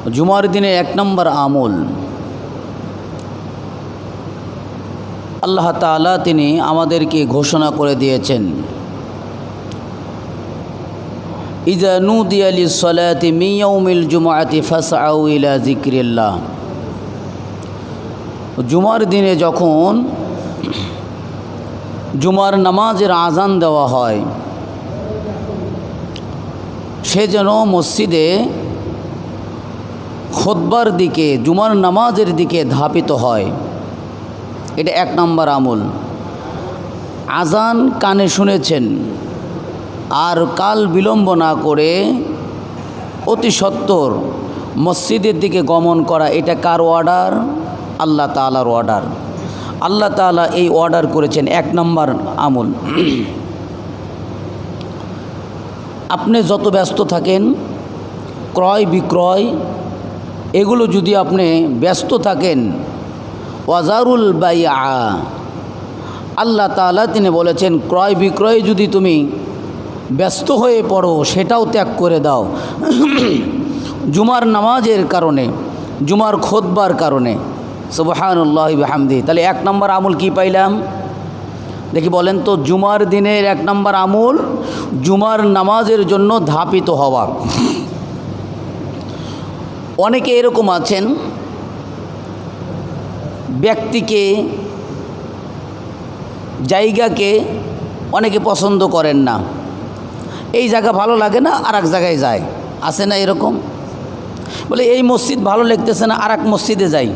জুমার দিনে এক নম্বর আমল আল্লাহ তাআলা তিনি আমাদেরকে ঘোষণা করে দিয়েছেন, ইযা নুদিয়া লিস-সালাতি মিন ইয়াউমিল জুমআতি ফাসআউ ইলা যিকরিল্লাহ। জুমার দিনে যখন জুমার নামাজের আজান দেওয়া হয়, সে যেন মসজিদে খুতবার দিকে, জুমার নামাজের দিকে ধাপিত হয়। এটা এক নম্বর আমল। আজান কানে শুনেছেন আর কাল বিলম্ব না করে অতি সত্বর মসজিদের দিকে গমন করা, এটা কার অর্ডার? আল্লাহ তাআলার অর্ডার। আল্লাহ তাআলা এই অর্ডার করেছেন এক নম্বর আমল। আপনি যত ব্যস্ত থাকেন, ক্রয় বিক্রয় এগুলো যদি আপনি ব্যস্ত থাকেন, ওয়াজারুল বাইআ, আল্লাহ তাআলা তিনি বলেছেন ক্রয় বিক্রয়ে যদি তুমি ব্যস্ত হয়ে পড়ো, সেটাও ত্যাগ করে দাও জুমার নামাজের কারণে, জুমার খুতবার কারণে। সুবহানাল্লাহি বিহামদিহি। তাহলে এক নম্বর আমল কি পাইলাম দেখি বলেন তো? জুমার দিনের এক নম্বর আমল জুমার নামাজের জন্য ধাপিত হওয়া। অনেকে এরকম আছেন, ব্যক্তিকে, জায়গাকে অনেকে পছন্দ করেন না, এই জায়গা ভালো লাগে না আর এক জায়গায় যায়, আছে না এরকম? বলে এই মসজিদ ভালো লাগতেছে না, আর এক মসজিদে যাই।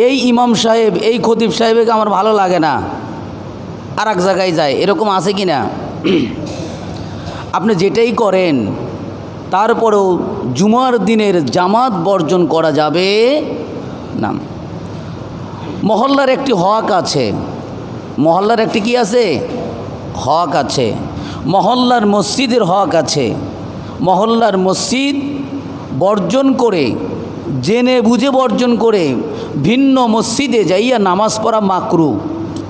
এই ইমাম সাহেব, এই খতিব সাহেবকে আমার ভালো লাগে না, আর এক জায়গায় যায়, এরকম আছে কি না? আপনি যেটাই করেন তারপরেও জুমার দিনের জামাত বর্জন করা যাবে না। মহল্লার একটি হক আছে, মহল্লার একটি কি আছে? হক আছে। মহল্লার মসজিদের হক আছে। মহল্লার মসজিদ বর্জন করে, জেনে বুঝে বর্জন করে ভিন্ন মসজিদে যাইয়া নামাজ পড়া মাকরু।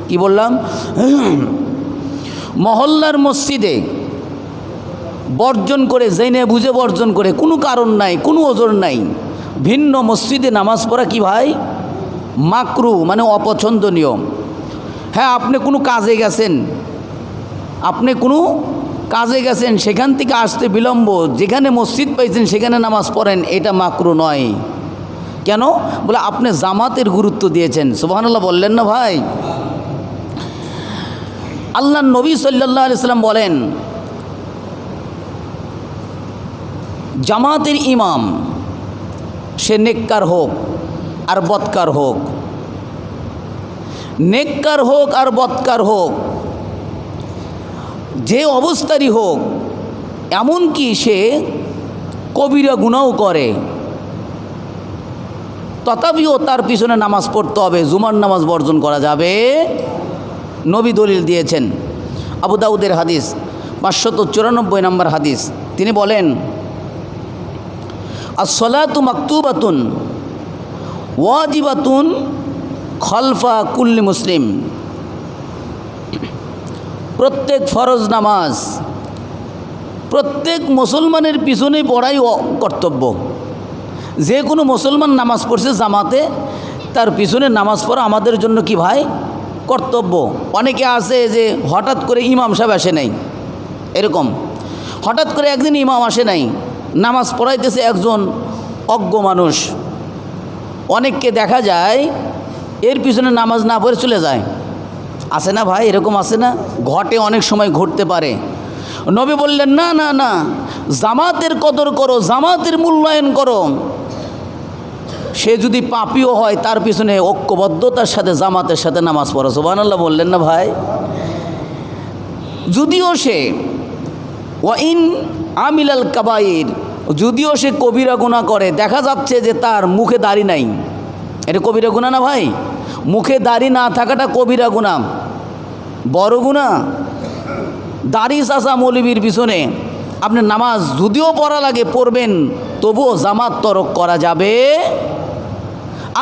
কি বললাম? মহল্লার মসজিদে বর্জন করে, জেনে বুঝে বর্জন করে, কোনো কারণ নাই, কোনো ওজর নাই, ভিন্ন মসজিদে নামাজ পড়া কি ভাই? মাকরু, মানে অপছন্দনীয়। হ্যাঁ, আপনি কোনো কাজে গেছেন, আপনি কোনো কাজে গেছেন, সেখান থেকে আসতে বিলম্ব, যেখানে মসজিদ পাইছেন সেখানে নামাজ পড়েন, এটা মাকরু নয়। কেন? বলে আপনি জামাতের গুরুত্ব দিয়েছেন। সুবহানাল্লাহ বললেন না ভাই? আল্লাহ নবী সাল্লাল্লাহু আলাইহি সাল্লাম বলেন, জামাতের ইমাম সে নেককার হোক আর বদকার হোক, নেককার হোক আর বদকার হোক, যে অবস্থারই হোক, এমনকি সে কবিরা গুনাহ করে, তথাপিও তার পিছনে নামাজ পড়তে হবে, জুমার নামাজ বর্জন করা যাবে। নবী দলিল দিয়েছেন। আবু দাউদের হাদিস 594 নম্বর হাদিস। তিনি বলেন, as-salatu maktubatun ওয়াজিবাতুন খলফা কুল্লি মুসলিম। প্রত্যেক ফরজ নামাজ প্রত্যেক মুসলমানের পিছনে পড়াই কর্তব্য। যে কোনো মুসলমান নামাজ পড়ছে জামাতে, তার পিছনে নামাজ পড়া আমাদের জন্য কি ভাই? কর্তব্য। অনেকে আছে যে হঠাৎ করে ইমাম সাহেব আসে নাই, এরকম হঠাৎ করে একদিন ইমাম আসে নাই, নামাজ পড়াইতেছে একজন অজ্ঞ মানুষ, অনেককে দেখা যায় এর পিছনে নামাজ না পড়ে চলে যায়। আছে না ভাই? এরকম আছে না? ঘটে, অনেক সময় ঘটতে পারে। নবী বললেন, না না না, জামাতের কদর করো, জামাতের মূল্যায়ন করো। সে যদি পাপীও হয়, তার পিছনে ঐক্যবদ্ধতার সাথে জামাতের সাথে নামাজ পড়ো। সুবহানাল্লাহ বললেন না ভাই? যদিও সে ওয়াইন আমিলাল কাবাইর, যদিও সে কবিরা গুনাহ করে, দেখা যাচ্ছে যে তার মুখে দাড়ি নাই, এটা কবিরা গুনাহ না ভাই? মুখে দাড়ি না থাকাটা কবিরা গুনাহ, বড় গুনাহ। দাড়ি চাচা মৌলবীর পিছনে আপনি নামাজ যদিও পড়া লাগে পড়বেন, তবুও জামাত তরক করা যাবে।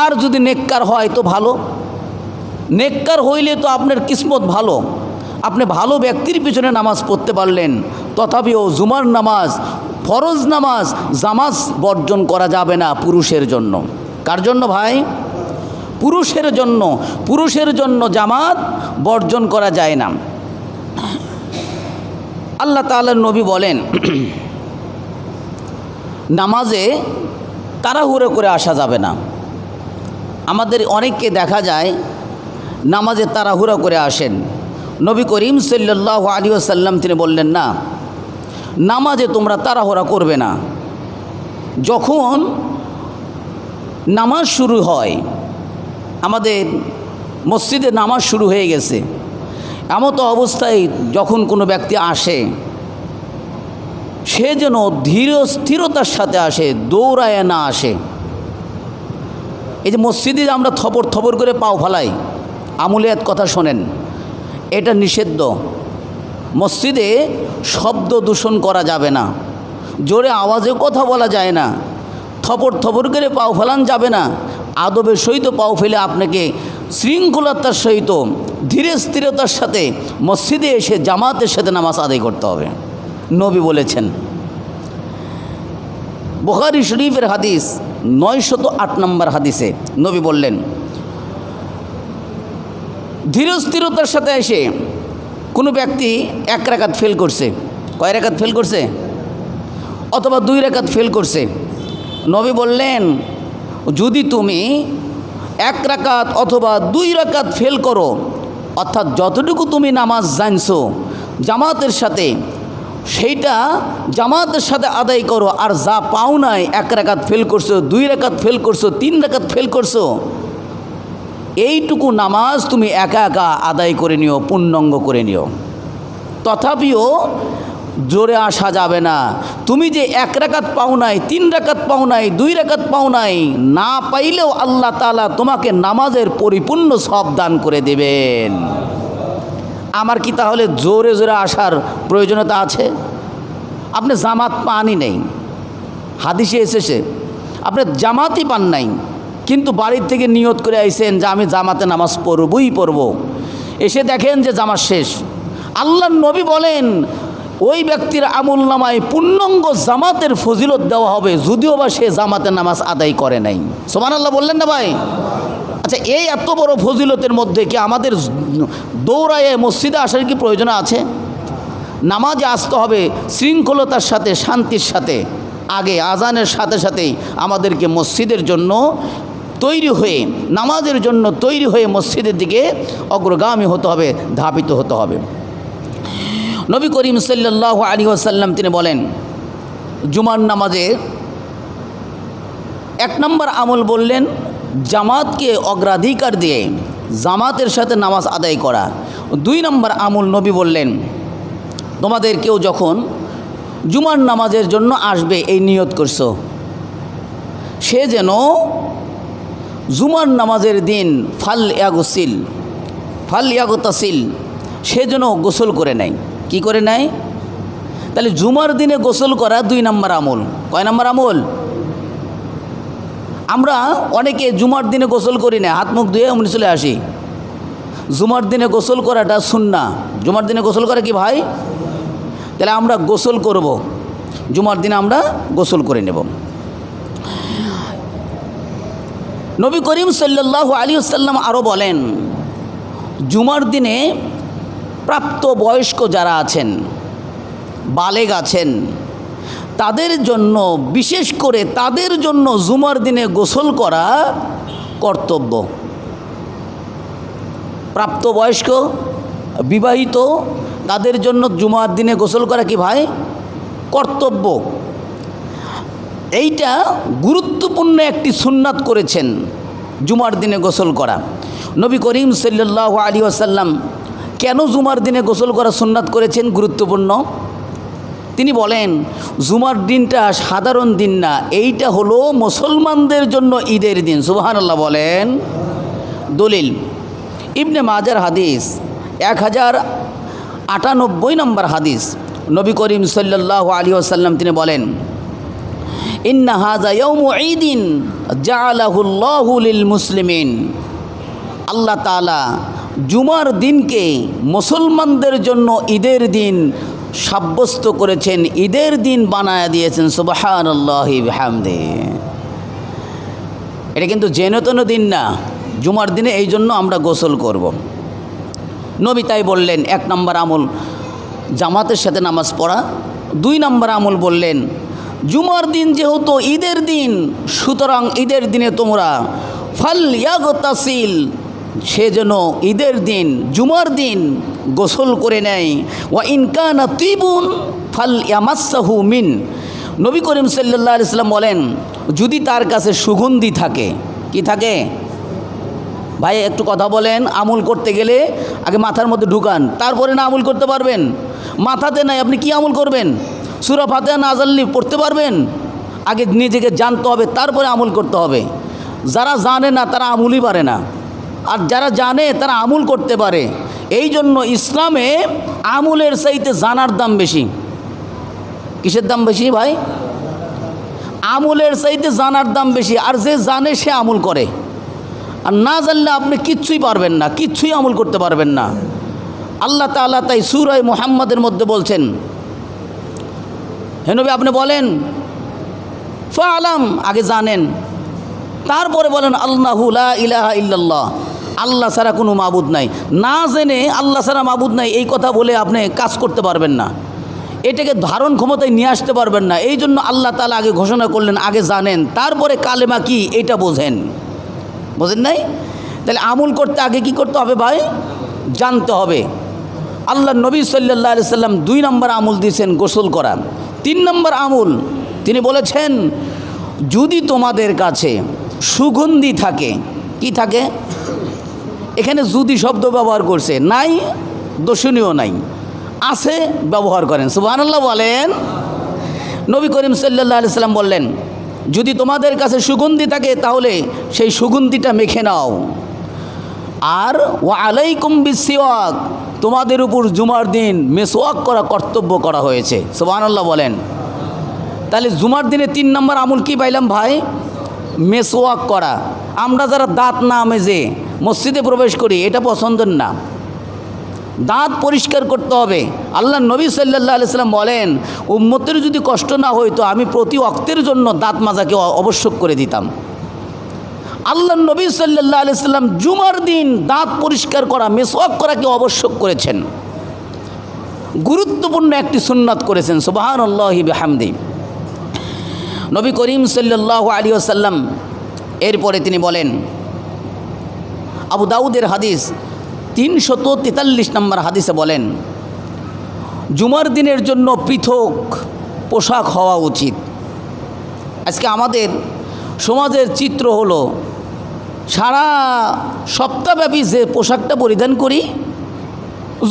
আর যদি নেককার হয় তো ভালো, নেককার হইলে তো আপনার কিসমত ভালো, আপনি ভালো ব্যক্তির পিছনে নামাজ পড়তে পারলেন। তথাপিও জুমার নামাজ ফরজ নামাজ জামাত বর্জন করা যাবে না পুরুষের জন্য। কার জন্য ভাই? পুরুষের জন্য জামাত বর্জন করা যায় না। আল্লাহ তাআলার নবী বলেন নামাজে তাড়াহুড়ো করে আসা যাবে না। আমাদের অনেককে দেখা যায় নামাজে তাড়াহুড়ো করে আসেন। নবী করিম সাল্লাল্লাহু আলাইহি ওয়াসাল্লাম তিনি বললেন না, নামাজে তোমরা তাড়াহুড়া করবে না। যখন নামাজ শুরু হয়, আমাদের মসজিদে নামাজ শুরু হয়ে গেছে, এমত অবস্থায় যখন কোনো ব্যক্তি আসে সে যেন ধীর স্থিরতার সাথে আসে, দৌড়ায় না আসে। এই যে মসজিদে আমরা থপর থপর করে পাও ফালাই, আমুলিয়াত কথা শোনেন, এটা নিষিদ্ধ। মসজিদে শব্দ দূষণ করা যাবে না, জোরে আওয়াজে কথা বলা যায় না, থপর থপর করে পাও ফেলান যাবে না। আদবের সহিত পাও ফেলে আপনাকে শৃঙ্খলতার সহিত ধীরে স্থিরতার সাথে মসজিদে এসে জামাতের সাথে নামাজ আদায় করতে হবে। নবী বলেছেন, বুখারী শরীফের হাদিস 908 নম্বর হাদিসে নবী বললেন, ধীর স্থিরতার সাথে এসে কোনো ব্যক্তি 1 রাকাত ফেল করছে, কয় রাকাত ফেল করছে? অথবা 2 রাকাত ফেল করছে। নবী বললেন, যদি তুমি 1 রাকাত অথবা 2 রাকাত ফেল করো, অর্থাৎ যতটুকু তুমি নামাজ জানছো জামাতের সাথে, সেইটা জামাতের সাথে আদায় করো। আর যা পাও নাই, 1 রাকাত ফেল করছো, 2 রাকাত ফেল করছো, 3 রাকাত ফেল করছো, এইটুকু নামাজ তুমি একা একা আদায় করে নিও, পূর্ণাঙ্গ করে নিও। তথাপিও জোরে আসা যাবে না। তুমি যে 1 রাকাত পাও নাই, 3 রাকাত পাও নাই, 2 রাকাত পাও নাই, না পাইলেও আল্লাহ তাআলা তোমাকে নামাজের পরিপূর্ণ সওয়াব দান করে দেবেন। আমার কি তাহলে জোরে জোরে আসার প্রয়োজনীয়তা আছে? আপনি জামাত পানই নেই, হাদিসে এসেছে আপনি জামাতই পান নাই, কিন্তু বাড়ির থেকে নিয়ত করে আইছেন যে আমি জামাতে নামাজ পড়বই পড়ব, এসে দেখেন যে জামাত শেষ। আল্লাহর নবী বলেন ওই ব্যক্তির আমল নামায় পূর্ণাঙ্গ জামাতের ফজিলত দেওয়া হবে, যদিও বা সে জামাতের নামাজ আদায় করে নাই। সুবহানাল্লাহ বললেন না ভাই? আচ্ছা, এই এত বড় ফজিলতের মধ্যে কি আমাদের দৌড়ায় মসজিদে আসার কি প্রয়োজন আছে? নামাজে আসতে হবে শৃঙ্খলতার সাথে, শান্তির সাথে। আগে আজানের সাথে সাথেই আমাদেরকে মসজিদের জন্য তৈরি হয়ে, নামাজের জন্য তৈরি হয়ে মসজিদের দিকে অগ্রগামী হতে হবে, ধাবিত হতে হবে। নবী করিম সাল্লাল্লাহু আলাইহি ওয়াসাল্লাম তিনি বলেন, জুমার নামাজে 1 নম্বর আমল বললেন জামাতকে অগ্রাধিকার দিয়ে জামাতের সাথে নামাজ আদায় করা। 2 নম্বর আমল নবী বললেন, তোমাদের কেউ যখন জুমার নামাজের জন্য আসবে এই নিয়ত করছো, সে যেন জুমার নামাজের দিন ফাল ইয়াগতাসিল, সে যেন গোসল করে নেয়। কি করে নেয়? তাহলে জুমার দিনে গোসল করা 2 নম্বর আমল। কয় নম্বর আমল? আমরা অনেকে জুমার দিনে গোসল করি না, হাত মুখ ধুয়ে অমনি চলে আসি। জুমার দিনে গোসল করাটা সুন্নাহ। জুমার দিনে গোসল করা কি ভাই? তাহলে আমরা গোসল করব, জুমার দিনে আমরা গোসল করে নেব। নবী করিম সাল্লাল্লাহু আলাইহি ওয়াসাল্লাম আরও বলেন, জুমার দিনে প্রাপ্ত বয়স্ক যারা আছেন, বালেগ আছেন, তাদের জন্য, বিশেষ করে তাদের জন্য জুমার দিনে গোসল করা কর্তব্য। প্রাপ্তবয়স্ক, বিবাহিত, তাদের জন্য জুমার দিনে গোসল করা কি ভাই? কর্তব্য। এইটা গুরুত্বপূর্ণ একটি সুন্নাত করেছেন, জুমার দিনে গোসল করা। নবী করিম সাল্লাল্লাহু আলাইহি ওয়াসাল্লাম কেন জুমার দিনে গোসল করা সুন্নাত করেছেন, গুরুত্বপূর্ণ? তিনি বলেন, জুমার দিনটা সাধারণ দিন না, এইটা হলো মুসলমানদের জন্য ঈদের দিন। সুবহানাল্লাহ বলেন। দলিল ইবনে মাজার হাদিস 1098 নম্বর হাদিস। নবী করিম সাল্লাল্লাহু আলাইহি ওয়াসাল্লাম তিনি বলেন, ইন্না হাযা ইয়াউমু ঈদিন জাআলাহুল্লাহু লিল মুসলিমিন। আল্লাহ তাআলা জুমার দিনকে মুসলমানদের জন্য ঈদের দিন সাব্যস্ত করেছেন, ঈদের দিন বানায়া দিয়েছেন। সুবহানাল্লাহি বিহামদি। এটা কিন্তু যেনতেন দিন না, জুমার দিনে এই জন্য আমরা গোসল করব। নবী তাই বললেন, 1 নম্বর আমল জামাতের সাথে নামাজ পড়া। 2 নম্বর আমল বললেন, জুমার দিন যেহেতু ঈদের দিন, সুতরাং ঈদের দিনে তোমরা ফালইয়াগতাসিল, সে যেন ঈদের দিন জুমার দিন গোসল করে নেয়। ওয়া ইন কানা তিবুন ফালইয়ামাসসাহু মিন, নবী করিম সাল্লাল্লাহু আলাইহি সাল্লাম বলেন, যদি তার কাছে সুগন্ধি থাকে। কি থাকে ভাই? একটু কথা বলেন। আমল করতে গেলে আগে মাথার মধ্যে ঢুকান, তারপরে না আমল করতে পারবেন। মাথাতে নাই, আপনি কি আমল করবেন? সূরা ফাতিহা না জানলে পড়তে পারবেন? আগে নিজেকে জানতে হবে, তারপরে আমল করতে হবে। যারা জানে না তারা আমলই পারে না, আর যারা জানে তারা আমল করতে পারে। এই জন্য ইসলামে আমলের চাইতে জানার দাম বেশি। কিসের দাম বেশি ভাই? আমলের চাইতে জানার দাম বেশি। আর যে জানে সে আমল করে, আর না জানলে আপনি কিচ্ছুই পারবেন না, কিচ্ছুই আমল করতে পারবেন না। আল্লাহ তাআলা তাই সূরা মুহাম্মাদের মধ্যে বলছেন, হে নবী আপনি বলেন ফাআলাম, আগে জানেন, তারপরে বলেন আল্লাহু লা ইলাহা ইল্লাল্লাহ, আল্লাহ ছাড়া কোনো মাবুদ নাই। না জেনে আল্লাহ ছাড়া মাবুদ নাই এই কথা বলে আপনি কাজ করতে পারবেন না, এটাকে ধারণ ক্ষমতায় নিয়ে আসতে পারবেন না। এই জন্য আল্লাহ তাআলা আগে ঘোষণা করলেন, আগে জানেন, তারপরে কালেমা কি এটা বোঝেন। বোঝেন নাই? তাহলে আমল করতে আগে কি করতে হবে ভাই? জানতে হবে। আল্লাহ নবী সাল্লাল্লাহু আলাইহি সাল্লাম 2 নম্বর আমল দিয়েছেন গোসল করা। 3 নম্বর আমল তিনি বলেছেন, যদি তোমাদের কাছে সুগন্ধি থাকে। কি থাকে? এখানে যদি শব্দ ব্যবহার করছে, নাই দর্শনীয় নাই, আছে ব্যবহার করেন। সুবহানাল্লাহ বলেন। নবী করিম সাল্লাল্লাহু আলাইহি সাল্লাম বললেন, যদি তোমাদের কাছে সুগন্ধি থাকে তাহলে সেই সুগন্ধিটা মেখে নাও। আর ওয়া আলাইকুম বিসওয়াক, তোমাদের উপর জুমার দিন মেসওয়াক করা কর্তব্য করা হয়েছে। সুবহানাল্লাহ বলেন। তাহলে জুমার দিনে 3 নম্বর আমল কি পাইলাম ভাই? মেসওয়াক করা। আমরা যারা দাঁত না মেজে মসজিদে প্রবেশ করি, এটা পছন্দের না। দাঁত পরিষ্কার করতে হবে। আল্লাহ নবী সাল্লাল্লাহু আলাইহি সাল্লাম বলেন, উম্মতের যদি কষ্ট না হইতো আমি প্রতি ওয়াক্তের জন্য দাঁত মাজাকে আবশ্যক করে দিতাম। আল্লাহ নবী সাল্লাল্লাহু আলাইহি সাল্লাম জুমার দিন দাঁত পরিষ্কার করা, মেসওয়াক করাকে আবশ্যক করেছেন। গুরুত্বপূর্ণ একটি সুন্নাত করেছেন। সুবহানাল্লাহি বিহামদি। নবী করিম সাল্লাল্লাহু আলাইহি ওয়াসাল্লাম এরপরে তিনি বলেন, আবু দাউদের হাদিস 343 নম্বর হাদিসে বলেন, জুমার দিনের জন্য পৃথক পোশাক হওয়া উচিত। আজকে আমাদের সমাজের চিত্র হলো, সারা সপ্তাহব্যাপী যে পোশাকটা পরিধান করি,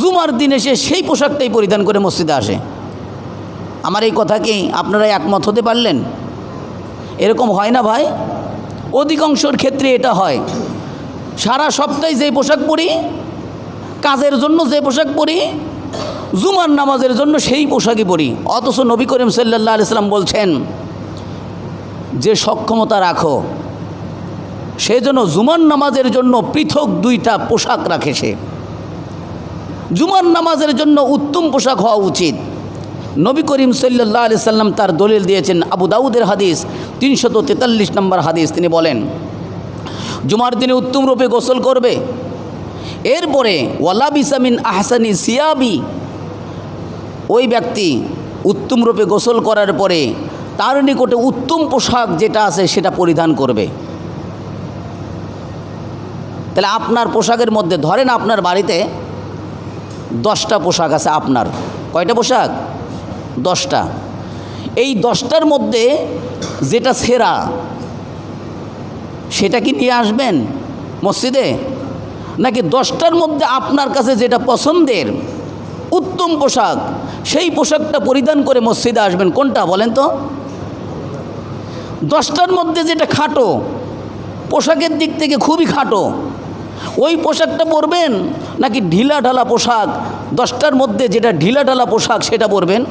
জুমার দিনে সেই পোশাকটাই পরিধান করে মসজিদে আসে। আমার এই কথা কি আপনারা একমত হতে পারলেন? এরকম হয় না ভাই? অধিকাংশের ক্ষেত্রে এটা হয়। সারা সপ্তাহে যে পোশাক পরি, কাজের জন্য যে পোশাক পরি, জুমার নামাজের জন্য সেই পোশাকই পরি। অথচ নবী করিম সাল্লাল্লাহু আলাইহি সাল্লাম বলছেন, যে সক্ষমতা রাখো সে যেন জুমার নামাজের জন্য পৃথক 2টা পোশাক রাখে। সে জুমার নামাজের জন্য উত্তম পোশাক হওয়া উচিত। নবী করিম সাল্লাল্লাহু আলাইহি সাল্লাম তার দলিল দিয়েছেন। আবু দাউদের হাদিস 343 নম্বর হাদিস, তিনি বলেন, জুমার দিনে উত্তম রূপে গোসল করবে। এরপরে ওয়ালা বিসামিন আহসানি সিয়াবি, ওই ব্যক্তি উত্তম রূপে গোসল করার পরে তার নিকটে উত্তম পোশাক যেটা আছে সেটা পরিধান করবে। তাহলে আপনার পোশাকের মধ্যে ধরেন আপনার বাড়িতে 10টা পোশাক আছে। আপনার কয়টা পোশাক? 10টা। এই 10টার মধ্যে যেটা সেরা সেটা কি নিয়ে আসবেন মসজিদে, নাকি 10টার মধ্যে আপনার কাছে যেটা পছন্দের উত্তম পোশাক সেই পোশাকটা পরিধান করে মসজিদে আসবেন? কোনটা বলেন তো? 10টার মধ্যে যেটা খাটো, পোশাকের দিক থেকে খুবই খাটো, ওই পোশাকটা পরবেন, নাকি ঢিলা ঢালা পোশাক 10টার মধ্যে যেটা ঢিলা ঢালা পোশাক সেটা পরবেন?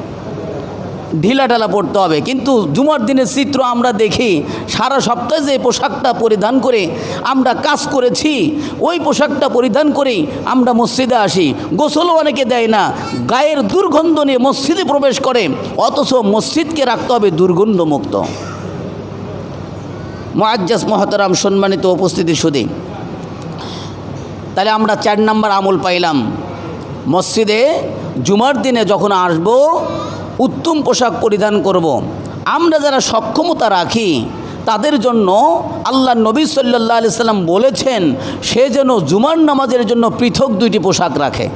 ঢিলাঢালা পড়তে হবে। কিন্তু জুমার দিনের চিত্র আমরা দেখি, সারা সপ্তাহে যে পোশাকটা পরিধান করে আমরা কাজ করেছি ওই পোশাকটা পরিধান করেই আমরা মসজিদে আসি। গোসলও অনেকে দেয় না, গায়ের দুর্গন্ধ নিয়ে মসজিদে প্রবেশ করে, অথচ মসজিদকে রাখতে হবে দুর্গন্ধমুক্ত। মুআজ্জাজ মুহতারাম সম্মানিত উপস্থিতি শুধু, তাহলে আমরা 4 নম্বর আমল পাইলাম, মসজিদে জুমার দিনে যখন আসব উত্তম পোশাক পরিধান করব। আমরা যারা সক্ষমতা রাখি তাদের জন্য আল্লাহ নবী সাল্লাল্লাহু আলাইহি সাল্লাম বলেছেন সে যেন জুমার নামাজের জন্য পৃথক 2টি পোশাক রাখে।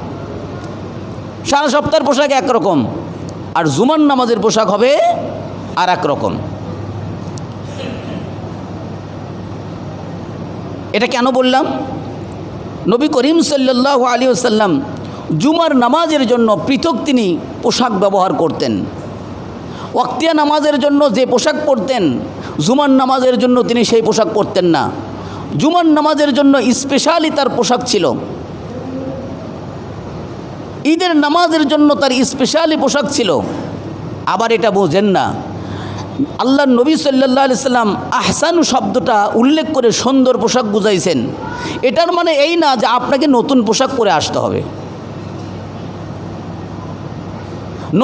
সারা সপ্তাহের পোশাক একরকম, আর জুমার নামাজের পোশাক হবে আর এক রকম। এটা কেন বললাম? নবী করিম সাল্লাল্লাহু আলাইহি ওয়াসাল্লাম জুমার নামাজের জন্য পৃথক তিনি পোশাক ব্যবহার করতেন। ওয়াক্তিয়া নামাজের জন্য যে পোশাক পরতেন জুমার নামাজের জন্য তিনি সেই পোশাক পরতেন না। জুমার নামাজের জন্য স্পেশালি তার পোশাক ছিল, ঈদের নামাজের জন্য তার স্পেশালি পোশাক ছিল। আবার এটা বোঝেন না, আল্লাহ নবী সাল্লাল্লাহু আলাইহি সাল্লাম আহসানু শব্দটা উল্লেখ করে সুন্দর পোশাক বুঝাইছেন। এটার মানে এই না যে আপনাকে নতুন পোশাক পরে আসতে হবে,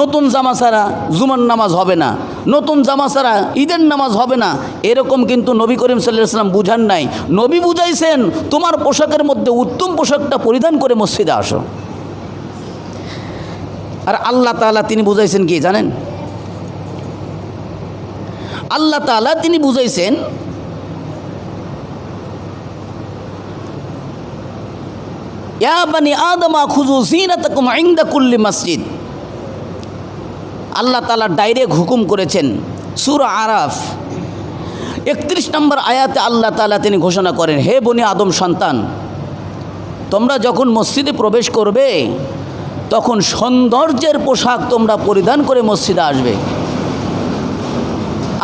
নতুন জামা ছাড়া জুমার নামাজ হবে না, নতুন জামা ছাড়া ঈদের নামাজ হবে না, এরকম কিন্তু নবী করিম সাল্লাল্লাহু আলাইহি সাল্লাম বুঝান নাই। নবী বুঝাইছেন তোমার পোশাকের মধ্যে উত্তম পোশাকটা পরিধান করে মসজিদে আসো। আর আল্লাহ তাআলা তিনি বুঝাইছেন কি জানেন? আল্লাহ তাআলা তিনি বুঝাইছেন ইয়া বানি আদম খুযু যিনাতাকুম ইনদা কুল্লি মসজিদ। আল্লাহ তাআলা ডাইরেক্ট হুকুম করেছেন সূরা আরাফ 31 নম্বর আয়াতে আল্লাহ তাআলা তিনি ঘোষণা করেন, হে বনি আদম সন্তান, তোমরা যখন মসজিদে প্রবেশ করবে তখন সৌন্দর্যের পোশাক তোমরা পরিধান করে মসজিদে আসবে।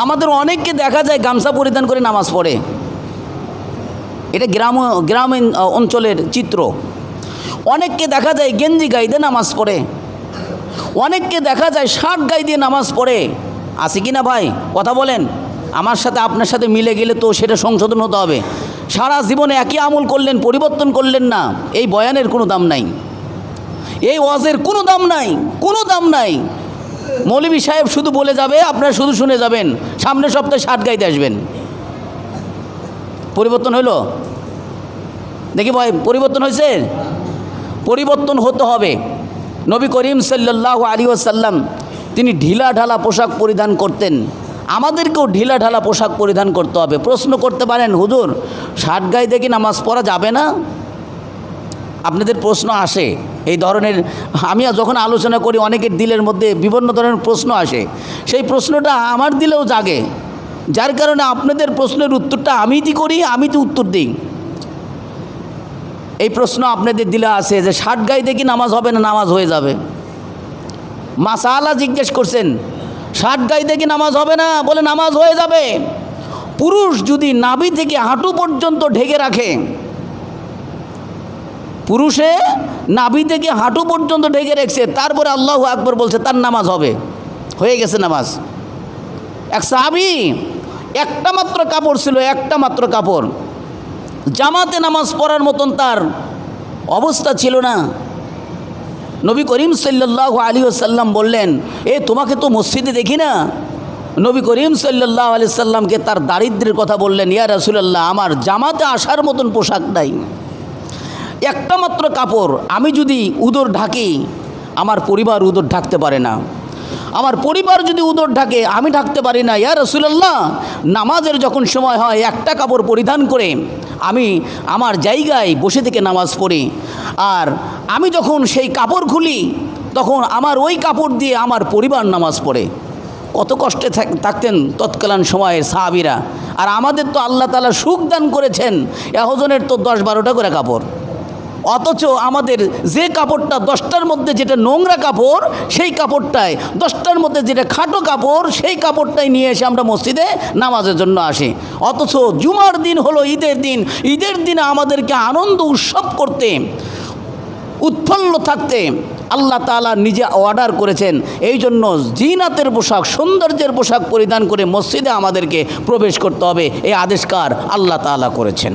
আমাদের অনেককে দেখা যায় গামছা পরিধান করে নামাজ পড়ে, এটা গ্রামীণ অঞ্চলের চিত্র। অনেককে দেখা যায় গেঞ্জি গায়ে দিয়ে নামাজ পড়ে, অনেককে দেখা যায় শার্ট গায়ে দিয়ে নামাজ পড়ে। আছে কি না ভাই? কথা বলেন। আমার সাথে আপনার সাথে মিলে গেলে তো সেটা সংশোধন হতে হবে। সারা জীবনে একই আমল করলেন, পরিবর্তন করলেন না, এই বয়ানের কোনো দাম নাই, এই ওয়াজের কোনো দাম নাই, কোনো দাম নাই। মৌলভী সাহেব শুধু বলে যাবে, আপনারা শুধু শুনে যাবেন, সামনের সপ্তাহে শার্ট গাইতে আসবেন। পরিবর্তন হইল? দেখি ভাই, পরিবর্তন হয়েছে? পরিবর্তন হতে হবে। নবী করিম সাল্লাল্লাহু আলাইহি ওয়াসাল্লাম তিনি ঢিলা ঢালা পোশাক পরিধান করতেন, আমাদেরকেও ঢিলা ঢালা পোশাক পরিধান করতে হবে। প্রশ্ন করতে পারেন, হুজুর শার্ট গায়ে দেখি নামাজ পড়া যাবে না? আপনাদের প্রশ্ন আসে এই ধরনের। আমি যখন আলোচনা করি অনেকের দিলের মধ্যে বিভিন্ন ধরনের প্রশ্ন আসে, সেই প্রশ্নটা আমার দিলেও জাগে, যার কারণে আপনাদের প্রশ্নের উত্তরটা আমি করি, আমি তো উত্তর দিই। এই প্রশ্ন আপনাদের দিলে আসে যে শার্ট গায়ে দেখি নামাজ হবে না, নামাজ হয়ে যাবে। মাসালা জিজ্ঞেস করছেন, শার্ট গায়ে দেখি নামাজ হবে না, বলে নামাজ হয়ে যাবে। পুরুষ যদি নাভি থেকে হাঁটু পর্যন্ত ঢেকে রাখে, পুরুষে নাভি থেকে হাঁটু পর্যন্ত ঢেকে রেখেছে, তারপরে আল্লাহু আকবার বলছে, তার নামাজ হবে, হয়ে গেছে নামাজ। এক সাহাবী একটা মাত্র কাপড় ছিল, একটা মাত্র কাপড়, জামাতে নামাজ পড়ার মতন তার অবস্থা ছিল না। নবী করিম সাল্লাল্লাহু আলাইহি ওয়াসাল্লাম বললেন, তোমাকে তো মসজিদে দেখি না। নবী করিম সাল্লাল্লাহু আলাইহি ওয়াসাল্লামকে তার দারিদ্র্যের কথা বললেন, ইয়া রাসূলুল্লাহ, আমার জামাতে আসার মতন পোশাক নাই, একটা মাত্র কাপড়, আমি যদি উদর ঢাকি আমার পরিবার উদর ঢাকতে পারে না, আমার পরিবার যদি উদর ঢাকে আমি ঢাকতে পারি না। ইয়া রাসূলুল্লাহ, নামাজের যখন সময় হয় একটা কাপড় পরিধান করে আমি আমার জায়গায় বসে থেকে নামাজ পড়ি, আর আমি যখন সেই কাপড় খুলি তখন আমার ওই কাপড় দিয়ে আমার পরিবার নামাজ পড়ে। কত কষ্টে থাকতেন তৎকালীন সময়ের সাহাবীরা। আর আমাদের তো আল্লাহ তাআলা সুখ দান করেছেন, একজনের তো 10-12টা করে কাপড়, অথচ আমাদের যে কাপড়টা 10টার মধ্যে যেটা নোংরা কাপড়, সেই কাপড়টাই 10টার মধ্যে যেটা খাটো কাপড়, সেই কাপড়টাই নিয়ে এসে আমরা মসজিদে নামাজের জন্য আসি। অথচ জুমার দিন হলো ঈদের দিন, ঈদের দিনে আমাদেরকে আনন্দ উৎসব করতে উৎফুল্ল থাকতে আল্লাহ তাআলা নিজে অর্ডার করেছেন। এই জন্য জিনাতের পোশাক, সৌন্দর্যের পোশাক পরিধান করে মসজিদে আমাদেরকে প্রবেশ করতে হবে, এই আদেশকার আল্লাহ তাআলা করেছেন।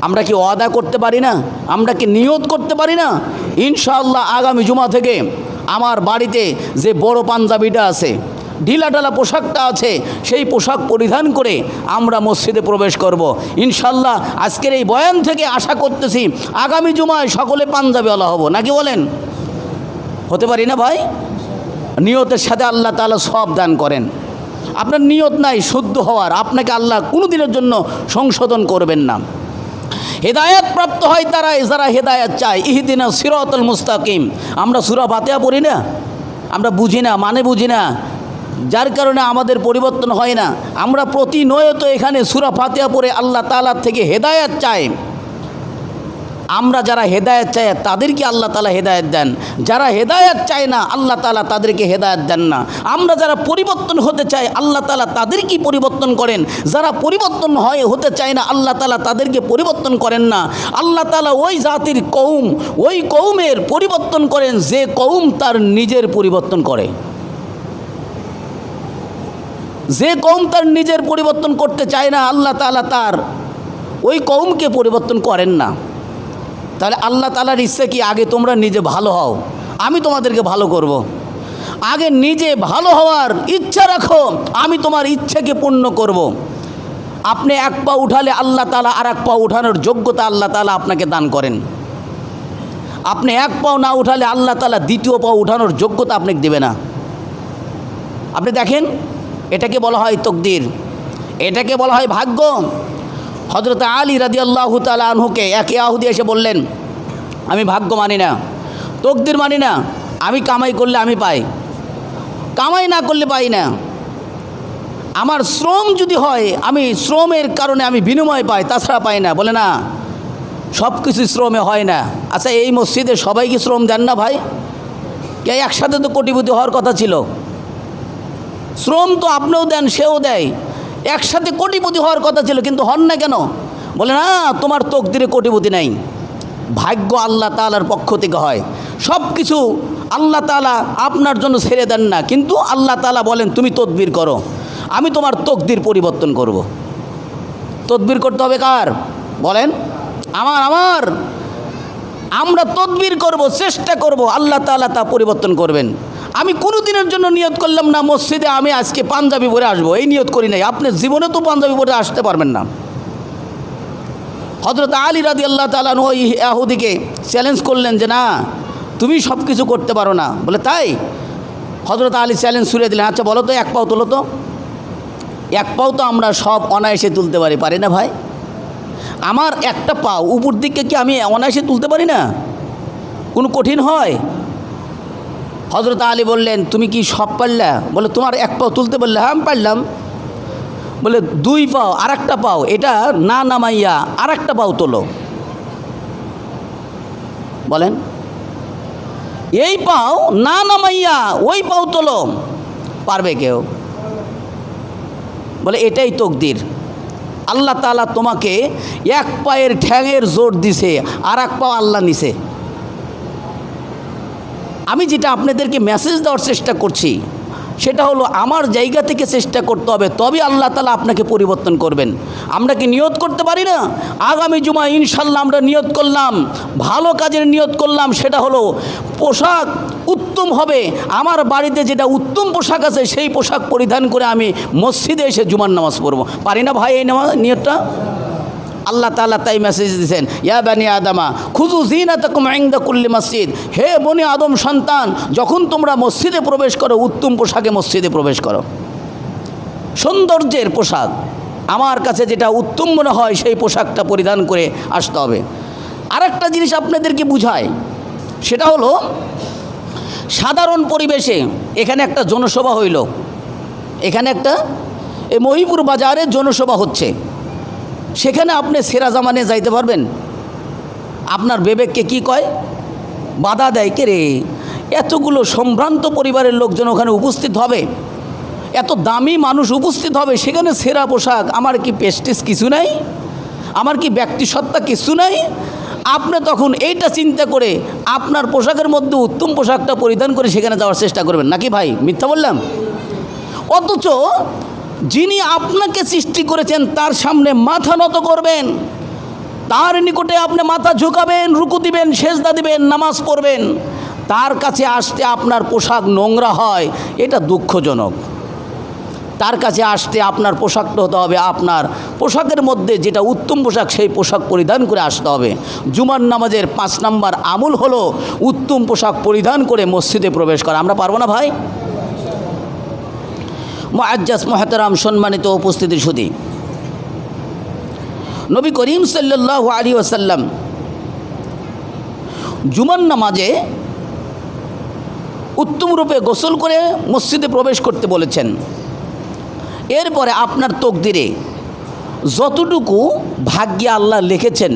আমরা কি ওয়াদা করতে পারি না? আমরা কি নিয়ত করতে পারি না? ইনশাআল্লাহ আগামী জুমা থেকে আমার বাড়িতে যে বড় পাঞ্জাবিটা আছে, ঢিলাঢালা পোশাকটা আছে, সেই পোশাক পরিধান করে আমরা মসজিদে প্রবেশ করব। ইনশাআল্লাহ আজকের এই বয়ান থেকে আশা করতেছি আগামী জুমায় সকলে পাঞ্জাবিওয়ালা হব, নাকি বলেন? হতে পারি না ভাই? নিয়তের সাথে আল্লাহ তাআলা সব দান করেন। আপনার নিয়ত নাই শুদ্ধ হওয়ার, আপনাকে আল্লাহ কোনো দিনের জন্য সংশোধন করবেন না। হেদায়েত প্রাপ্ত হয় তারাই যারা হেদায়েত চায়। ইহদিনা সিরাতাল মুস্তাকিম। আমরা সূরা ফাতিহা পড়ি না, আমরা বুঝি না, মানে বুঝি না, যার কারণে আমাদের পরিবর্তন হয় না। আমরা প্রতিনিয়ত এখানে সূরা ফাতিহা পড়ে আল্লাহ তাআলার থেকে হেদায়েত চাই। আমরা যারা হেদায়েত চাই তাদেরকে আল্লাহ তাআলা হেদায়েত দেন, যারা হেদায়েত চায় না আল্লাহ তাআলা তাদেরকে হেদায়েত দেন না। আমরা যারা পরিবর্তন হতে চাই আল্লাহ তাআলা তাদেরকেই পরিবর্তন করেন, যারা পরিবর্তন হতে চায় না আল্লাহ তাআলা তাদেরকে পরিবর্তন করেন না। আল্লাহ তাআলা ওই জাতির কওম, ওই কওমের পরিবর্তন করেন যে কওম তার নিজের পরিবর্তন করে। যে কওম তার নিজের পরিবর্তন করতে চায় না আল্লাহ তাআলা তার ওই কওমকে পরিবর্তন করেন না। তাহলে আল্লাহ তাআলার ইচ্ছা কি? আগে তোমরা নিজে ভালো হও, আমি তোমাদেরকে ভালো করব। আগে নিজে ভালো হওয়ার ইচ্ছা রাখো, আমি তোমার ইচ্ছাকে পূর্ণ করব। আপনি এক পা উঠালে আল্লাহ তাআলা আর এক পা উঠানোর যোগ্যতা আল্লাহ তাআলা আপনাকে দান করেন। আপনি এক পাও না উঠালে আল্লাহ তাআলা দ্বিতীয় পা উঠানোর যোগ্যতা আপনাকে দেবে না। আপনি দেখেন, এটাকে বলা হয় তকদির, এটাকে বলা হয় ভাগ্য। হযরত আলী রাদিয়াল্লাহু তাআলা আনহুকে এক ইহুদি এসে বললেন, আমি ভাগ্য মানি না, তকদির মানি না, আমি কামাই করলে আমি পাই, কামাই না করলে পাই না। আমার শ্রম যদি হয় আমি শ্রমের কারণে আমি বিনিময় পাই, তাছাড়া পাই না। বলে না, সব কিছু শ্রমে হয় না। আচ্ছা, এই মসজিদে সবাই কি শ্রম দেন না ভাই? কে একসাথে তো কোটিপতি হওয়ার কথা ছিল। শ্রম তো আপনিও দেন, সেও দেয়, একসাথে কোটিপতি হওয়ার কথা ছিল, কিন্তু হন না কেন? বলে না, তোমার তকদিরে কোটিপতি নাই, ভাগ্য আল্লাহ তাআলার পক্ষ থেকে হয়। সব কিছু আল্লাহ তাআলা আপনার জন্য ছেড়ে দেন না, কিন্তু আল্লাহ তাআলা বলেন তুমি তদবির করো, আমি তোমার তকদির পরিবর্তন করব। তদবির করতে হবে কার? বলেন, আমার। আমরা তদবির করব, চেষ্টা করব, আল্লাহ তাআলা তা পরিবর্তন করবেন। আমি কোনো দিনের জন্য নিয়ত করলাম না মসজিদে আমি আজকে পাঞ্জাবি পরে আসবো, এই নিয়ত করি নাই। আপনি জীবনে তো পাঞ্জাবি পরে আসতে পারবেন না। হযরত আলী রাদিয়াল্লাহু তাআলা আনহু ওই ইহুদিকে চ্যালেঞ্জ করলেন যে না, তুমি সব কিছু করতে পারো না। বলে তাই? হযরত আলী চ্যালেঞ্জ ছুড়ে দিলেন, আচ্ছা বলো তো, এক পাও তোলো তো। এক পাও তো আমরা সব অনায়াসে তুলতে পারি না ভাই? আমার একটা পাও উপর দিকে কি আমি অনায়াসে তুলতে পারি না? কোনো কঠিন হয়? হযরত আলী বললেন, তুমি কি সব পারলা? বলে তোমার এক পাও তুলতে বললে, হ্যাঁ আমি পারলাম। বলে দুই পাও, আর একটা পাও এটা না নামাইয়া আর একটা পাও তোলো। বলেন, এই পাও না নামাইয়া ওই পাও তোলো, পারবে কেউ? বলে এটাই তকদির। আল্লাহ তাআলা তোমাকে এক পায়ের ঠ্যাঙের জোর দিছে, আর এক পাও আল্লাহ নিছে। আমি যেটা আপনাদেরকে মেসেজ দেওয়ার চেষ্টা করছি সেটা হলো আমার জায়গা থেকে চেষ্টা করতে হবে, তবে আল্লাহ তাআলা আপনাকে পরিবর্তন করবেন। আমরা কি নিয়ত করতে পারি না? আগামী জুমা ইনশাল্লাহ আমরা নিয়ত করলাম, ভালো কাজের নিয়ত করলাম, সেটা হলো পোশাক উত্তম হবে। আমার বাড়িতে যেটা উত্তম পোশাক আছে সেই পোশাক পরিধান করে আমি মসজিদে এসে জুমার নামাজ পড়ব। পারি না ভাই এই নিয়তটা? আল্লাহ তাআলা তাই মেসেজ দিয়েছেন, ইয়া বানি আদমা খুযু যিনাতাকুম ইনদা কুল্লি মসজিদ। হে বনি আদম সন্তান, যখন তোমরা মসজিদে প্রবেশ করো উত্তম পোশাকে মসজিদে প্রবেশ করো। সৌন্দর্যের পোশাক, আমার কাছে যেটা উত্তম মনে হয় সেই পোশাকটা পরিধান করে আসতে হবে। আরেকটা জিনিস আপনাদেরকে বুঝায়, সেটা হলো সাধারণ পরিবেশে এখানে একটা জনসভা হইল, এখানে একটা এই মহিপুর বাজারে জনসভা হচ্ছে, সেখানে আপনি সেরা জামা নিয়ে যাইতে পারবেন? আপনার বিবেককে কি কয়? বাধা দেয়, কে রে এতগুলো সম্ভ্রান্ত পরিবারের লোকজন ওখানে উপস্থিত হবে, এত দামি মানুষ উপস্থিত হবে, সেখানে সেরা পোশাক, আমার কি প্রেস্টিজ কিছু নাই? আমার কি ব্যক্তিসত্তা কিছু নাই? আপনি তখন এইটা চিন্তা করে আপনার পোশাকের মধ্যে উত্তম পোশাকটা পরিধান করে সেখানে যাওয়ার চেষ্টা করবেন, নাকি ভাই মিথ্যা বললাম? অথচ যিনি আপনাকে সৃষ্টি করেছেন তার সামনে মাথা নত করবেন, তার নিকটে আপনি মাথা ঝুঁকাবেন, রুকু দিবেন, সেজদা দিবেন, নামাজ পড়বেন, তার কাছে আসতে আপনার পোশাক নোংরা হয়, এটা দুঃখজনক। তার কাছে আসতে আপনার পোশাকটা হতে হবে আপনার পোশাকের মধ্যে যেটা উত্তম পোশাক, সেই পোশাক পরিধান করে আসতে হবে। জুমার নামাজের 5 নম্বর আমল হলো উত্তম পোশাক পরিধান করে মসজিদে প্রবেশ করা। আমরা পারবো না ভাই? মুআজ্জাজ মুহতারাম সম্মানিত উপস্থিতি সুধী, নবী করিম সাল্লাল্লাহু আলাইহি ওয়াসাল্লাম জুমার নামাজে উত্তম রূপে গোসল করে মসজিদে প্রবেশ করতে বলেছেন। এরপরে আপনার তকদিরে যতটুকু ভাগ্যে আল্লাহ লিখেছেন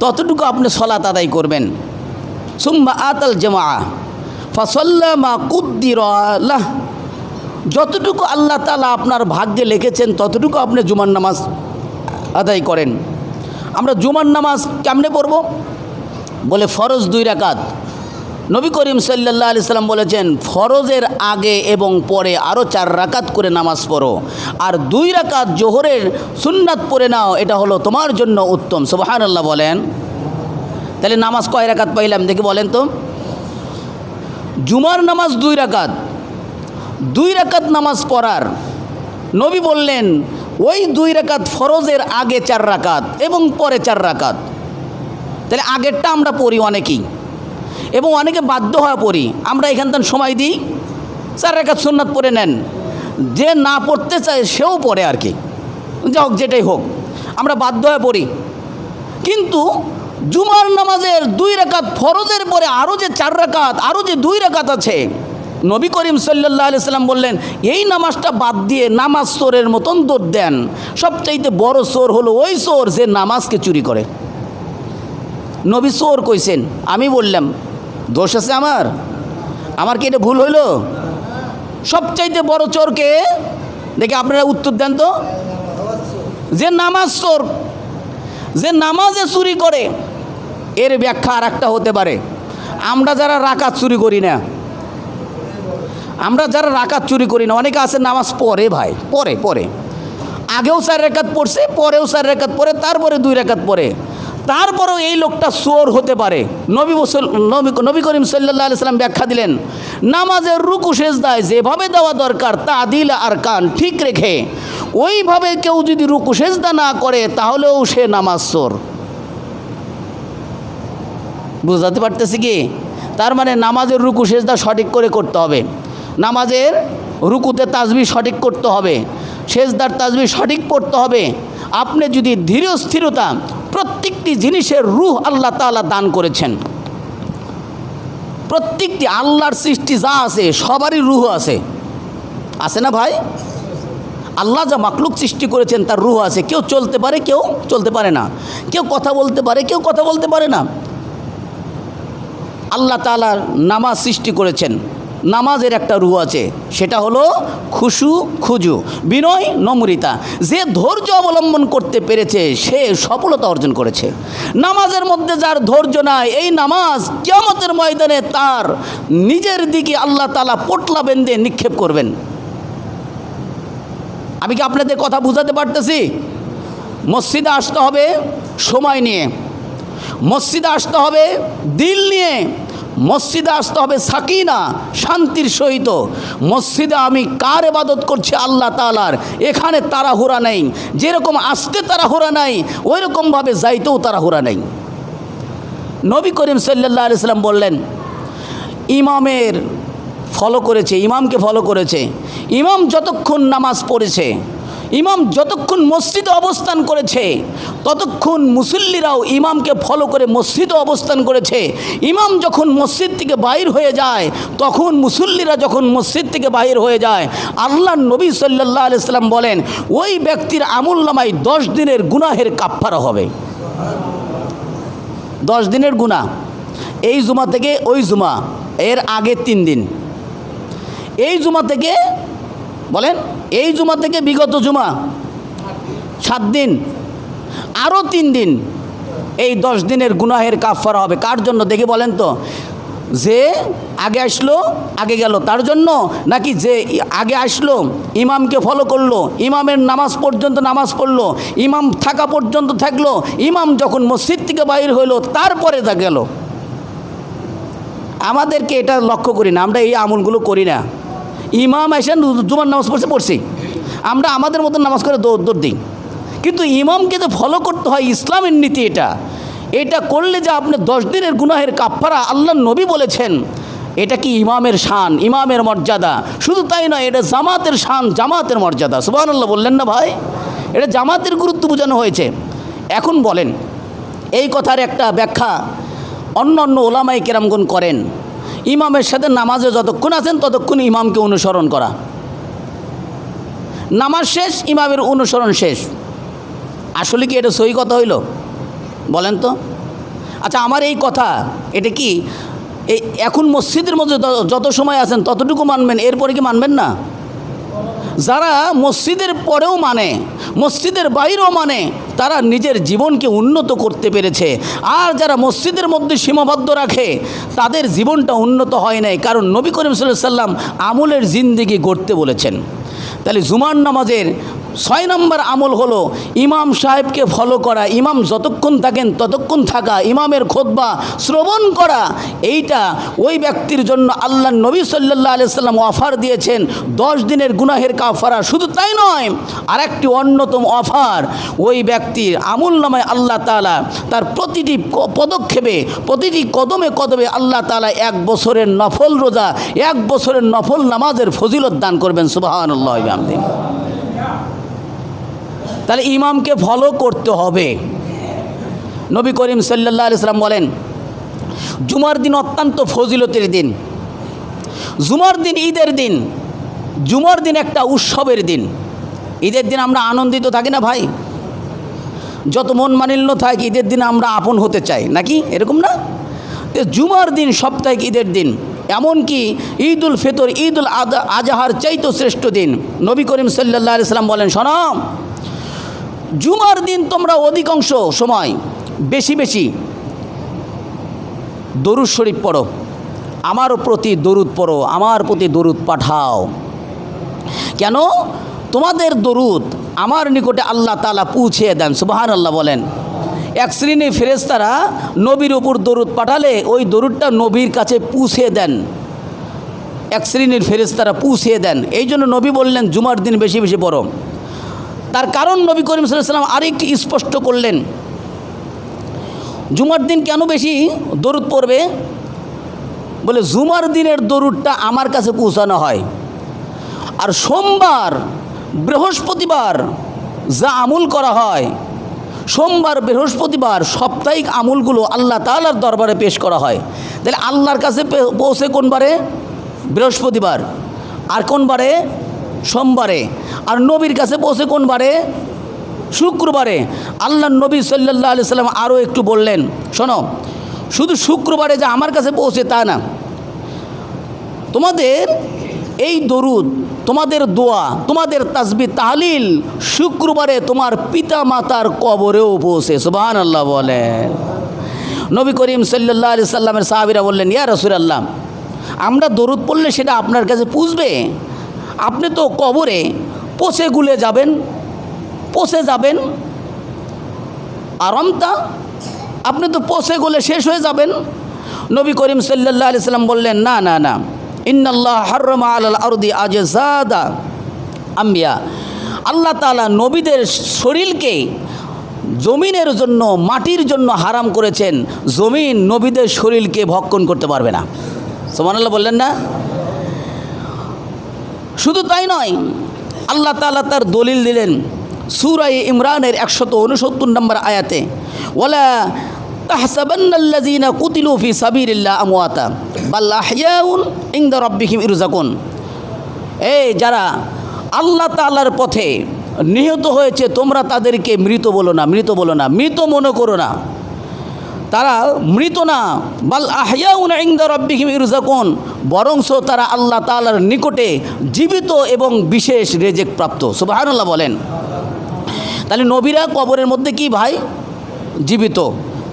ততটুকু আপনি সলাত আদায় করবেন। সুম্মা আতাল জামাআ ফাসাল্লা মা কুদ্দিরা লাহ, যতটুকু আল্লাহ তাআলা আপনার ভাগ্যে লিখেছেন ততটুকু আপনি জুমার নামাজ আদায় করেন। আমরা জুমার নামাজ কেমনে পড়ব? বলে ফরজ 2 রাকাত। নবী করিম সাল্লাল্লাহু আলাইহি সাল্লাম বলেছেন ফরজের আগে এবং পরে আরও 4 রাকাত করে নামাজ পড়ো, আর 2 রাকাত জোহরের সুন্নাত পড়ে নাও, এটা হলো তোমার জন্য উত্তম। সুবহানাল্লাহ বলেন। তাহলে নামাজ কয় রাকাত পাইলাম দেখি বলেন তো? জুমার নামাজ 2 রাকাত। 2 রাকাত নামাজ পড়ার নবী বললেন ওই 2 রাকাত ফরজের আগে 4 রাকাত এবং পরে 4 রাকাত। তাহলে আগেরটা আমরা পড়ি অনেকেই, এবং অনেকে বাধ্য হয়ে পড়ি। আমরা এখান থেকে সময় দিই 4 রাকাত সুন্নাত পড়ে নেন, যে না পড়তে চায় সেও পড়ে আর কি, যা হোক যেটাই হোক, আমরা বাধ্য হয়ে পড়ি। কিন্তু জুমার নামাজের 2 রাকাত ফরজের পরে আরও যে 4 রাকাত, আরও যে 2 রাকাত আছে, নবী করিম সাল্লাল্লাহু আলাইহি সাল্লাম বললেন এই নামাজটা বাদ দিয়ে নামাজ চোরের মতন দৌড় দেন। সবচাইতে বড় চোর হলো ওই চোর যে নামাজকে চুরি করে। নবী চোর কইছেন, আমি বললাম দোষ আছে আমার কি এটা ভুল হইল? সবচাইতে বড় চোরকে দেখে আপনারা উত্তর দেন তো। যে নামাজ চোর, যে নামাজে চুরি করে। এর ব্যাখ্যা আর একটা হতে পারে, আমরা যারা রাকাত চুরি করি না, অনেকে আছে নামাজ পড়ে ভাই, পড়ে আগেও 4 রাকাত পড়ছে, পরেও 4 রাকাত পড়ে, তারপরে 2 রাকাত পড়ে, তারপরেও এই লোকটা চোর হতে পারে। নবী করিম সাল্লাল্লাহু আলাইহি সাল্লাম ব্যাখ্যা দিলেন নামাজের রুকু সেজদায় যেভাবে দেওয়া দরকার তাদিল আরকান ঠিক রেখে ওইভাবে কেউ যদি রুকু সেজদা না করে তাহলেও সে নামাজ চোর। বুঝাতে পারতেছি কি? তার মানে নামাজের রুকু সেজদা সঠিক করে করতে হবে, নামাজের রুকুতে তাসবিহ সঠিক করতে হবে, সেজদার তাসবিহ সঠিক পড়তে হবে। আপনি যদি ধীর স্থিরতা, প্রত্যেকটি জিনিসের রূহ আল্লাহ তাআলা দান করেছেন। প্রত্যেকটি আল্লাহর সৃষ্টি যা আছে সবারই রূহ আছে না ভাই? আল্লাহ যা মাখলুক সৃষ্টি করেছেন তার রূহ আছে। কেউ চলতে পারে, কেউ চলতে পারে না, কেউ কথা বলতে পারে, কেউ কথা বলতে পারে না। আল্লাহ তাআলা নামাজ সৃষ্টি করেছেন, নামাজের একটা রূহ আছে, সেটা হলো খুশু খুজু, বিনয় নম্রিতা। যে ধৈর্য অবলম্বন করতে পেরেছে সে সফলতা অর্জন করেছে। নামাজের মধ্যে যার ধৈর্য নাই, এই নামাজ কিয়ামতের ময়দানে তার নিজের দিকে আল্লাহ তাআলা পোটলা বেঁধে নিক্ষেপ করবেন। আমি কি আপনাদের কথা বুঝাতে পারতেছি? মসজিদে আসতে হবে সময় নিয়ে, মসজিদে আসতে হবে দিল নিয়ে, মসজিদে আসতে হবে সাকিনা, শান্তির সহিত। মসজিদে আমি কার ইবাদত করছি? আল্লাহ তাআলার। এখানে তাড়াহুড়া নেই, যেরকম আসতে তাড়াহুড়া নাই ওই রকমভাবে যাইতেও তাড়াহুড়া নেই। নবী করিম সাল্লাল্লাহু আলাইহি সাল্লাম বললেন ইমামকে ফলো করেছে, ইমাম যতক্ষণ নামাজ পড়েছে, ইমাম যতক্ষণ মসজিদে অবস্থান করেছে ততক্ষণ মুসল্লিরাও ইমামকে ফলো করে মসজিদে অবস্থান করেছে। ইমাম যখন মসজিদ থেকে বাহির হয়ে যায়, তখন মুসল্লিরা যখন মসজিদ থেকে বাহির হয়ে যায়, আল্লাহর নবী সাল্লাল্লাহু আলাইহি সাল্লাম বলেন ওই ব্যক্তির আমলনামায় 10 দিনের গুনাহের কাফফারা হবে। 10 দিনের গুনাহ, এই জুমা থেকে ওই জুমা, এর আগে 3 দিন, এই জুমা থেকে বলেন এই জুমা থেকে বিগত জুমা 7 দিন, আরও 3 দিন, এই 10 দিনের গুনাহের কাফারা হবে। কার জন্য দেখে বলেন তো? যে আগে আসলো আগে গেল তার জন্য, নাকি যে আগে আসলো ইমামকে ফলো করলো, ইমামের নামাজ পর্যন্ত নামাজ পড়লো, ইমাম থাকা পর্যন্ত থাকলো, ইমাম যখন মসজিদ থেকে বাইর হইলো তারপরে তা গেল? আমাদেরকে এটা লক্ষ্য করি না, আমরা এই আমলগুলো করি না। ইমাম এসে জুমার নামাজ পড়ছি, আমরা আমাদের মতো নামাজ করে দৌড় দিই। কিন্তু ইমামকে যে ফলো করতে হয়, ইসলামের নীতি এটা করলে যে আপনি 10 দিনের গুনাহের কাফারা আল্লাহর নবী বলেছেন, এটা কি ইমামের শান, ইমামের মর্যাদা। শুধু তাই নয়, এটা জামাতের শান, জামাতের মর্যাদা। সুবহানাল্লাহ বললেন না ভাই? এটা জামাতের গুরুত্ব বোঝানো হয়েছে। এখন বলেন, এই কথার একটা ব্যাখ্যা অন্য ওলামায়ে কেরামগণ করেন, ইমামের সাথে নামাজে যতক্ষণ আছেন ততক্ষণ ইমামকে অনুসরণ করা, নামাজ শেষ ইমামের অনুসরণ শেষ। আসলে কি এটা সহি কথা হইল? বলেন তো। আচ্ছা, আমার এই কথা এটা কি এই এখন মসজিদের মধ্যে যত সময় আছেন ততটুকু মানবেন, এরপরে কি মানবেন না? যারা মসজিদের পরেও মানে, মসজিদের বাইরেও মানে, তারা নিজের জীবনকে উন্নত করতে পেরেছে। আর যারা মসজিদের মধ্যে সীমাবদ্ধ রাখে তাদের জীবনটা উন্নত হয় নাই, কারণ নবী করিম সাল্লাল্লাহু আলাইহি ওয়াসাল্লাম আমলের জিন্দেগি গড়তে বলেছেন। তাহলে জুমার নামাজের 6 নম্বর আমল হলো ইমাম সাহেবকে ফলো করা, ইমাম যতক্ষণ থাকেন ততক্ষণ থাকা, ইমামের খুতবা শ্রবণ করা। এইটা ওই ব্যক্তির জন্য আল্লাহ নবী সাল্লাল্লাহু আলাইহি ওয়াসাল্লাম অফার দিয়েছেন 10 দিনের গুনাহের কাফারা। শুধু তাই নয়, আরেকটি অন্যতম অফার, ওই ব্যক্তির আমল নামায় আল্লাহ তাআলা তার প্রতিটি পদক্ষেপে, প্রতিটি কদমে কদমে আল্লাহ তাআলা 1 বছরের নফল রোজা, 1 বছরের নফল নামাজের ফজিলত দান করবেন। সুবহানাল্লাহ ওয়া বিহামদিহি। তাহলে ইমামকে ফলো করতে হবে। নবী করিম সাল্লাল্লাহু আলাইহি ওয়াসাল্লাম বলেন, জুমার দিন অত্যন্ত ফজিলতের দিন। জুমার দিন ঈদের দিন, জুমার দিন একটা উৎসবের দিন। ঈদের দিন আমরা আনন্দিত থাকি না ভাই? যত মন মালিন্য থাকি ঈদের দিন আমরা আপন হতে চাই, নাকি এরকম না? জুমার দিন সাপ্তাহিক ঈদের দিন, এমনকি ঈদুল ফিতর, ঈদুল আজহার চাইতেও শ্রেষ্ঠ দিন। নবী করিম সাল্লাল্লাহু আলাইহি ওয়াসাল্লাম বলেন, শোনো, জুমার দিন তোমরা অধিকাংশ সময় বেশি বেশি দরুদ শরীফ পড়ো, আমার প্রতি দরুদ পড়ো, আমার প্রতি দরুদ পাঠাও। কেন? তোমাদের দরুদ আমার নিকটে আল্লাহ তাআলা পৌঁছিয়ে দেন। সুবহানাল্লাহ বলেন। এক শ্রেণীর ফেরেশতারা নবীর উপর দরুদ পাঠালে ওই দরুদটা নবীর কাছে পৌঁছিয়ে দেন, এক শ্রেণীর ফেরেশতারা পৌঁছিয়ে দেন। এই জন্য নবী বললেন জুমার দিন বেশি বেশি পড়ো। তার কারণ নবী করিম সাল্লাল্লাহু আলাইহি ওয়াসাল্লাম আরেকটি স্পষ্ট করলেন, জুমার দিন কেন বেশি দরুদ পড়বে? বলে জুমার দিনের দরুদটা আমার কাছে পৌঁছানো হয়, আর সোমবার বৃহস্পতিবার যা আমল করা হয়, সোমবার বৃহস্পতিবার সাপ্তাহিক আমলগুলো আল্লাহ তাআলার দরবারে পেশ করা হয়। তাহলে আল্লাহর কাছে পৌঁছে কোন বারে? বৃহস্পতিবার। আর কোন বারে? সোমবারে। আর নবীর কাছে পৌঁছে কোন বারে? শুক্রবারে। আল্লাহ নবী সাল্লাল্লাহু আলাইহি ওয়াসাল্লাম আরও একটু বললেন, শোনো, শুধু শুক্রবারে যে আমার কাছে পৌঁছে তা না, তোমাদের এই দরুদ, তোমাদের দোয়া, তোমাদের তাসবিহ তাহলিল শুক্রবারে তোমার পিতা মাতার কবরেও পৌঁছে। সুবহানাল্লাহ বলেন। নবী করিম সাল্লাল্লাহু আলাইহি ওয়াসাল্লামের সাহাবীরা বললেন, ইয়া রাসূলুল্লাহ, আমরা দরুদ পড়লে সেটা আপনার কাছে পৌঁছবে? আপনি তো কবরে পচে গুলে যাবেন, পচে যাবেন। আরামতা, আপনি তো পচে গলে শেষ হয়ে যাবেন। নবী করিম সাল্লাল্লাহু আলাইহি ওয়াসাল্লাম বললেন, না না না, ইন্নাল্লাহ হাররামা আলাল আরদি আজসাদা আম্বিয়া। আল্লাহ তাআলা নবীদের শরীরকে জমিনের জন্য, মাটির জন্য হারাম করেছেন। জমিন নবীদের শরীরকে ভক্ষণ করতে পারবে না। সুবহানাল্লাহ বললেন না? শুধু তাই নয়, আল্লাহ তাআলা তার দলিল দিলেন সূরা ইমরানের 169 নম্বর আয়াতে, ওয়ালা তাহসাবান্নাল্লাযীনা কুতিলু ফি সাবিলিল্লাহ আমওয়াতা বাল আহইয়াউন ইনদা রাব্বিহিম ইরযাকুন। এই যারা আল্লাহ তাআলার পথে নিহত হয়েছে তোমরা তাদেরকে মৃত বলো না, মৃত বলো না, মৃত মনে করো না, তারা মৃত না। বাল আহইয়াউন ইনদা রাব্বিহিম ইরযাকুন, বরংস তারা আল্লাহ তাআলার নিকটে জীবিত এবং বিশেষ রেজেক প্রাপ্ত। সুবহানাল্লাহ বলেন। তাহলে নবীরা কবরের মধ্যে কি ভাই? জীবিত।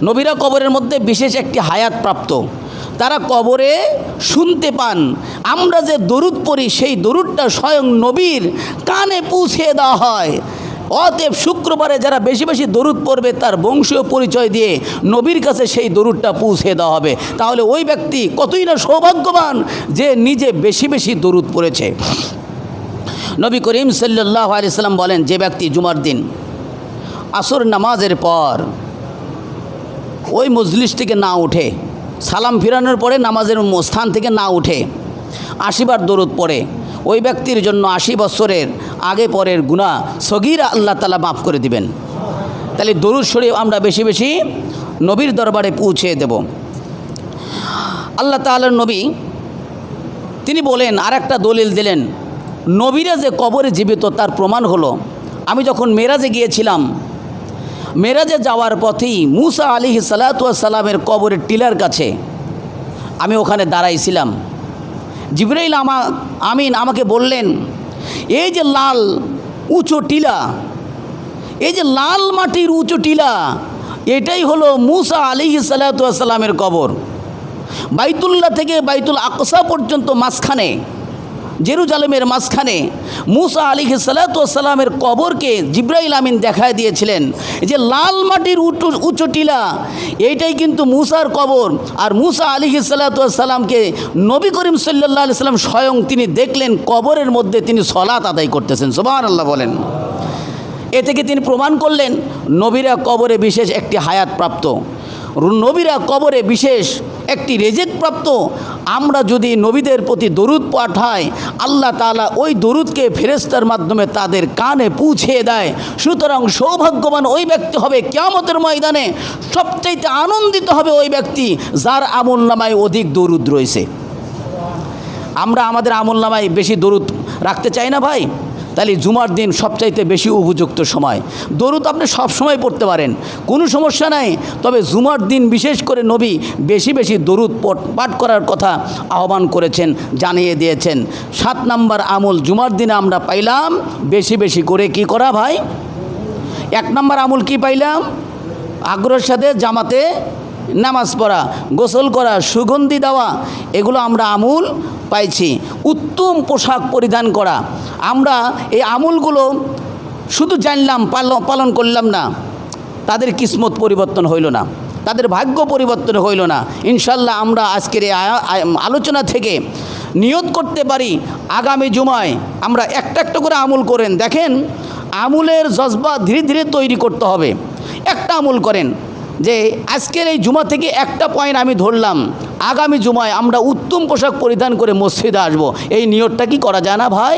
নবীরা কবরের মধ্যে বিশেষ একটি হায়াত প্রাপ্ত, তারা কবরে শুনতে পান। আমরা যে দরুদ পড়ি সেই দরুদটা স্বয়ং নবীর কানে পৌঁছে দেওয়া হয়। অতএব শুক্রবারে যারা বেশি বেশি দরুদ পড়বে তার বংশীয় পরিচয় দিয়ে নবীর কাছে সেই দরুদটা পৌঁছে দেওয়া হবে। তাহলে ওই ব্যক্তি কতই না সৌভাগ্যবান যে নিজে বেশি বেশি দরুদ পড়েছে। নবী করিম সাল্লাল্লাহু আলাইহি সাল্লাম বলেন, যে ব্যক্তি জুমার দিন আসর নামাজের পর ওই মজলিস থেকে না উঠে, সালাম ফিরানোর পরে নামাজের স্থান থেকে না উঠে 80 বার দরুদ পড়ে, ওই ব্যক্তির জন্য 80 বছরের আগে পরের গুনাহ সগীরা আল্লাহ তাআলা মাফ করে দিবেন। তাহলে দরুদ শরীফ আমরা বেশি বেশি নবীর দরবারে পৌঁছে দেব। আল্লাহ তাআলার নবী তিনি বলেন, আর একটা দলিল দিলেন, নবীরা যে কবরে জীবিত তার প্রমাণ হলো, আমি যখন মেরাজে গিয়েছিলাম, মেরাজে যাওয়ার পথেই মুসা আলাইহিস সালাতু ওয়াস সালামের কবরের টিলার কাছে আমি ওখানে দাঁড়াইছিলাম। জিবরাইল আমিন আমাকে বললেন, এই যে লাল উঁচু টিলা, এই যে লাল মাটির উঁচু টিলা, এটাই হলো মুসা আলাইহিস সালাতু ওয়াস সালামের কবর। বাইতুল্লাহ থেকে বাইতুল আকসা পর্যন্ত মাঝখানে, জেরুজালেমের মাঝখানে মুসা আলাইহিস সালাতু ওয়াস সালামের কবরকে জিবরাইল আমিন দেখায় দিয়েছিলেন। যে লাল মাটির উঁচু টিলা, এইটাই কিন্তু মুসার কবর। আর মুসা আলাইহিস সালাতু ওয়াস সালামকে নবী করিম সাল্লাল্লাহু আলাইহি সাল্লাম স্বয়ং তিনি দেখলেন কবরের মধ্যে তিনি সালাত আদায় করতেছেন। সুবহানাল্লাহ বলেন। এ থেকে তিনি প্রমাণ করলেন নবীরা কবরে বিশেষ একটি হায়াত প্রাপ্ত, নবীরা কবরে বিশেষ একটি রেজেক প্রাপ্ত। আমরা যদি নবীদের প্রতি দরুদ পাঠাই, আল্লাহ তাআলা ওই দরুদকে ফেরেশতার মাধ্যমে তাদের কানে পৌঁছে দেয়। সুতরাং সৌভাগ্যবান ওই ব্যক্তি হবে, কিয়ামতের ময়দানে সবচাইতে আনন্দিত হবে ওই ব্যক্তি যার আমলনামায় অধিক দরুদ রয়েছে। আমরা আমাদের আমলনামায় বেশি দরুদ রাখতে চাই না ভাই? তাহলে জুমার দিন সবচাইতে বেশি উপযুক্ত সময়। দরুদ আপনি সব সময় পড়তে পারেন, কোনো সমস্যা নাই, তবে জুমার দিন বিশেষ করে নবী বেশি বেশি দরুদ পাঠ করার কথা আহ্বান করেছেন, জানিয়ে দিয়েছেন। 7 নম্বর আমল জুমার দিনে আমরা পাইলাম বেশি বেশি করে কি করা ভাই? 1 নম্বর আমল কি পাইলাম? আগ্রহের সাথে জামাতে নামাজ পড়া, গোসল করা, সুগন্ধি দেওয়া, এগুলো আমরা আমল পাইছি। উত্তম পোশাক পরিধান করা, আমরা এই আমলগুলো শুধু জানলাম, পালন করলাম না, তাদের কিসমত পরিবর্তন হইল না, তাদের ভাগ্য পরিবর্তন হইল না। ইনশাল্লাহ আমরা আজকের এই আলোচনা থেকে নিয়ত করতে পারি আগামী জুমায় আমরা একটা একটা করে আমল করেন। দেখেন, আমলের জজবা ধীরে ধীরে তৈরি করতে হবে। একটা আমল করেন যে আজকের এই জুমা থেকে একটা পয়েন্ট আমি ধরলাম, আগামী জুমায় আমরা উত্তম পোশাক পরিধান করে মসজিদে আসব। এই নিয়তটা কি করা যায় না ভাই?